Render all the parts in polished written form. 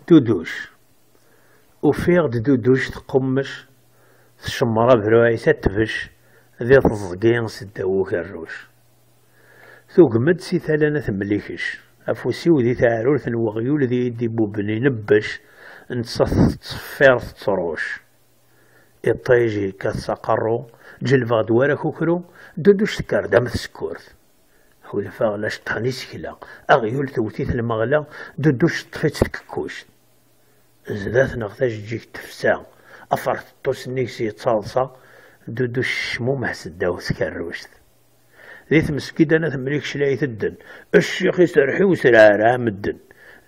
دودوش وفيغ دودوش تقمش تشمرا بروايسة تفش ذي تزقين سداو كروش ثوقمد سي ثالانة تمليكش أفوسي وذي تعرورث الوغيول ذي يدي بوبني نبش نتصف تصفير تروش الطيجي كتسقرو جلفا دوارا كوكرو دودوش تكار دام تسكورث حول فاغلاش تخني سكلا أغيول توتيث المغلا دودوش طفيت تككوش زدات نغتاج تجيك تفسا أفرت الطوس نيكسي تصالصا دودوش شمو محسد داو تكروشت ذي تمسكيد أنا تمليكش لاي تدن الشيخ يسرحي وسرارا مدن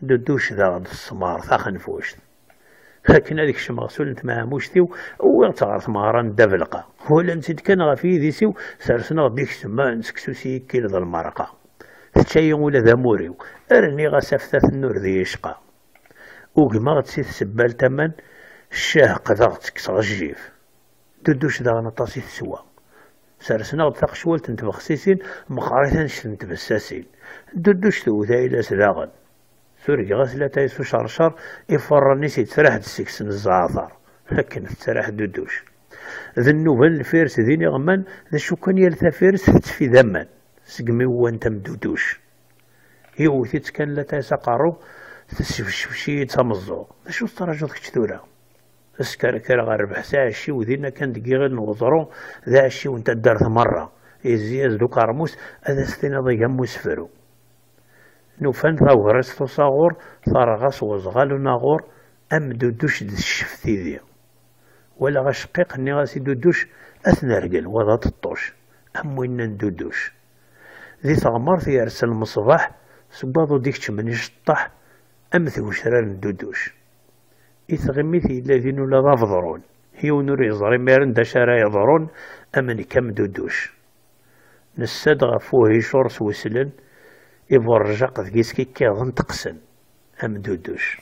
دودوش ذا غد السمار ثا خنفوشت لكن هذيك الشمغسول انت مهموشتيو وين تغرت مهران دافلقا ولا نسيت كان غافي ذي سيو سرسنا غديك سما نسكسوسي كيل ذا المرقة تشاي ولا ذا موريو ارني غسفتات النور ذي يشقى وكما غتسي تسبال تمن الشاه قذغتك صغجيف دودوش ذا نطاسي تسوى سرسنا غدثاق شوالت نتبا خسيسين مقاريثا نشت بساسين دودوش توتا إلا سلاغن سوري غاسلا تايسو شرشر يفرني سي تسرح دسكسن الزعاثر لكن تسرح دودوش ذا النوبل الفارس ذيني غمان ذا شو كان يلثا فارس تفي ذمان سقمي وانت مدودوش يوثيت كان لا تايسا قارو تسفشفشي تمزو ذا شو استراجل كتورا اسكاركرا غير ربع ساعة الشي وذينا كان دقي غير نوضرو ذا الشي وانت دارت مرة يزياز دو كارموس هذا ستينا ضيقا مسفرو نوفان ثاوغرس تصاغور ثارغاس وزغالو ناغور أم دودوش د الشفتي ذي ولا غشقيق ني غاسي دودوش أثنى رجل وضا تطوش أم وين ندودوش ذي ثغمر في يرسل المصباح سباضو ديكش من يشطح أم ثوشرار ندودوش إثغميثي الذين لا ضفضرون هيو نور يزري ميرن داشارا يضرون أمني كم دودوش نساد غفوه يشور سوسلن يبغى الرجاق ذكيسكي كيظن تقسن أم دودوش